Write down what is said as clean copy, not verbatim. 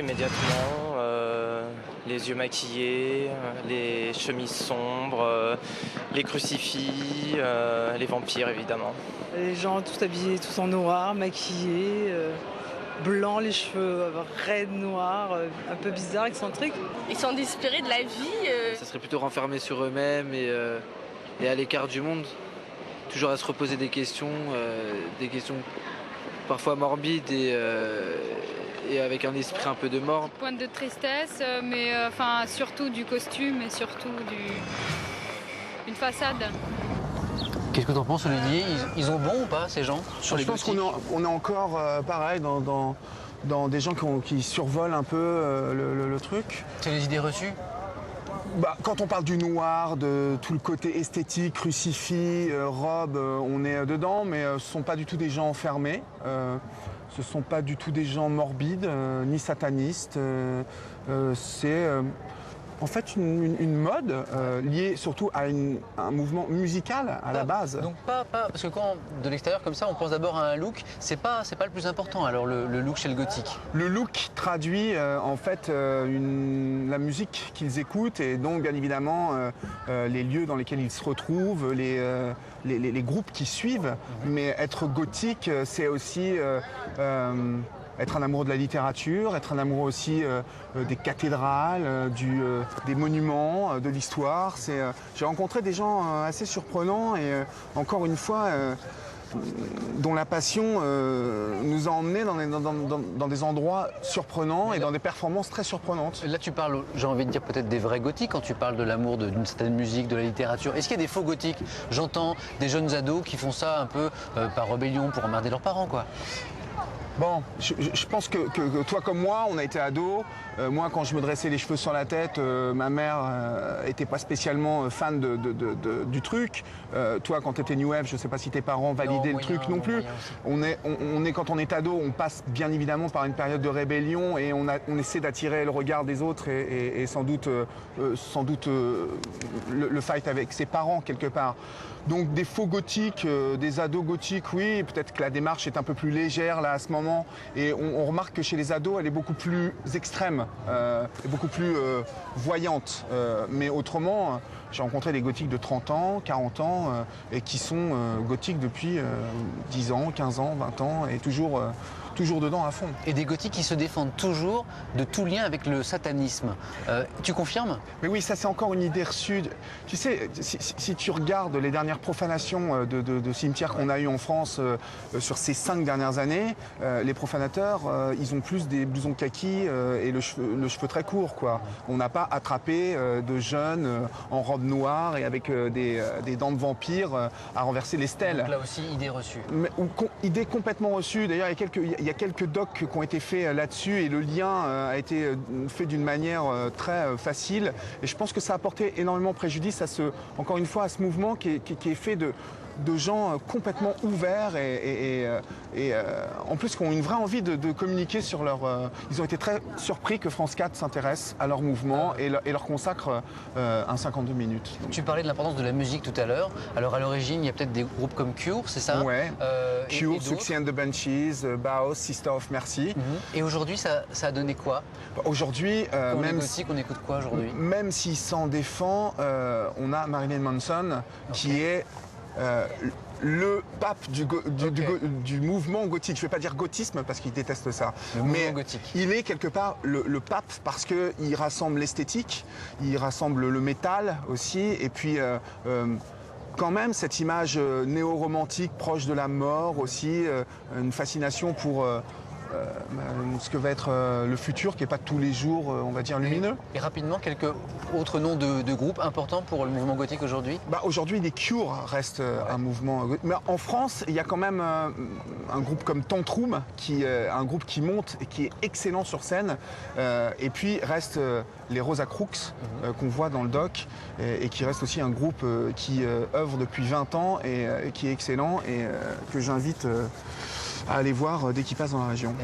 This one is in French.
Immédiatement, les yeux maquillés, les chemises sombres, les crucifix, les vampires évidemment. Les gens tous habillés, tous en noir, maquillés, blancs, les cheveux raides, noirs, un peu bizarres, excentriques. Ils sont inspirés de la vie. Ça serait plutôt renfermés sur eux-mêmes et à l'écart du monde. Toujours à se reposer des questions parfois morbides et avec un esprit un peu de mort. Pointe de tristesse, mais surtout du costume et surtout d'une façade. Qu'est-ce que tu en penses, Olivier? Ils ont bon ou pas, ces gens, sur les Je pense gothiques? qu'on est encore pareil dans des gens qui survolent un peu le truc. C'est les idées reçues? Quand on parle du noir, de tout le côté esthétique, crucifix, robe, on est dedans, mais ce ne sont pas du tout des gens enfermés. Ce ne sont pas du tout des gens morbides, ni satanistes. C'est en fait une mode liée surtout à un mouvement musical à la base. Donc parce que quand de l'extérieur comme ça, on pense d'abord à un look, c'est pas le plus important alors le look chez le gothique. Le look traduit en fait la musique qu'ils écoutent et donc bien évidemment les lieux dans lesquels ils se retrouvent, les groupes qui suivent. Mais être gothique, c'est aussi être un amoureux de la littérature, être un amoureux aussi des cathédrales, des monuments, de l'histoire. J'ai rencontré des gens assez surprenants et encore une fois dont la passion nous a emmenés dans des endroits surprenants et dans des performances très surprenantes. Là tu parles, j'ai envie de dire peut-être des vrais gothiques quand tu parles de l'amour d'une certaine musique, de la littérature. Est-ce qu'il y a des faux gothiques? J'entends des jeunes ados qui font ça un peu par rébellion pour emmerder leurs parents, quoi. Bon, je pense que toi comme moi, on a été ados. Moi, quand je me dressais les cheveux sur la tête, ma mère était pas spécialement fan du truc. Toi, quand tu étais New Wave, je sais pas si tes parents validaient le truc non plus. Quand on est ado, on passe bien évidemment par une période de rébellion et on essaie d'attirer le regard des autres et sans doute le fight avec ses parents quelque part. Donc des faux gothiques, des ados gothiques, oui, peut-être que la démarche est un peu plus légère là à ce moment et on remarque que chez les ados elle est beaucoup plus extrême et beaucoup plus voyante. Mais autrement, j'ai rencontré des gothiques de 30 ans, 40 ans et qui sont gothiques depuis 10 ans, 15 ans, 20 ans et toujours dedans à fond. Et des gothiques qui se défendent toujours de tout lien avec le satanisme. Tu confirmes? Mais oui, ça c'est encore une idée reçue. Tu sais, si tu regardes les dernières profanations de cimetières qu'on a eues en France sur ces 5 dernières années, les profanateurs, ils ont plus des blousons kaki et le cheveu très court, quoi. On n'a pas attrapé de jeunes en robe noire et avec des dents de vampire à renverser les stèles. Donc là aussi, idée reçue. Idée complètement reçue. D'ailleurs, il y a quelques docs qui ont été faits là-dessus et le lien a été fait d'une manière très facile. Et je pense que ça a apporté énormément préjudice encore une fois, à ce mouvement qui est fait de gens complètement ouverts et en plus qui ont une vraie envie de communiquer sur leur... Ils ont été très surpris que France 4 s'intéresse à leur mouvement et leur consacre un 52 minutes. Donc. Tu parlais de l'importance de la musique tout à l'heure. Alors à l'origine, il y a peut-être des groupes comme Cure, c'est ça? Ouais. Cure, Suxy and the Banshees, Bauhaus, Sister of Mercy. Et aujourd'hui, ça a donné quoi? Aujourd'hui, même les gothiques, on écoute quoi aujourd'hui? Même s'il s'en défend, on a Marilyn Manson qui est le pape du mouvement gothique. Je ne vais pas dire gothisme parce qu'il déteste ça. Mais gothique. Il est quelque part le pape parce qu'il rassemble l'esthétique, il rassemble le métal aussi, et puis quand même cette image néo-romantique proche de la mort aussi, une fascination pour ce que va être le futur qui n'est pas tous les jours, on va dire, lumineux. Et rapidement, quelques autres noms de groupes importants pour le mouvement gothique aujourd'hui? Aujourd'hui, les Cure restent un mouvement. Mais en France, il y a quand même un groupe comme Tantrum, un groupe qui monte et qui est excellent sur scène. Et puis reste les Rosa Crux, qu'on voit dans le doc, et qui reste aussi un groupe qui œuvre depuis 20 ans et qui est excellent et que j'invite à aller voir dès qu'il passe dans la région.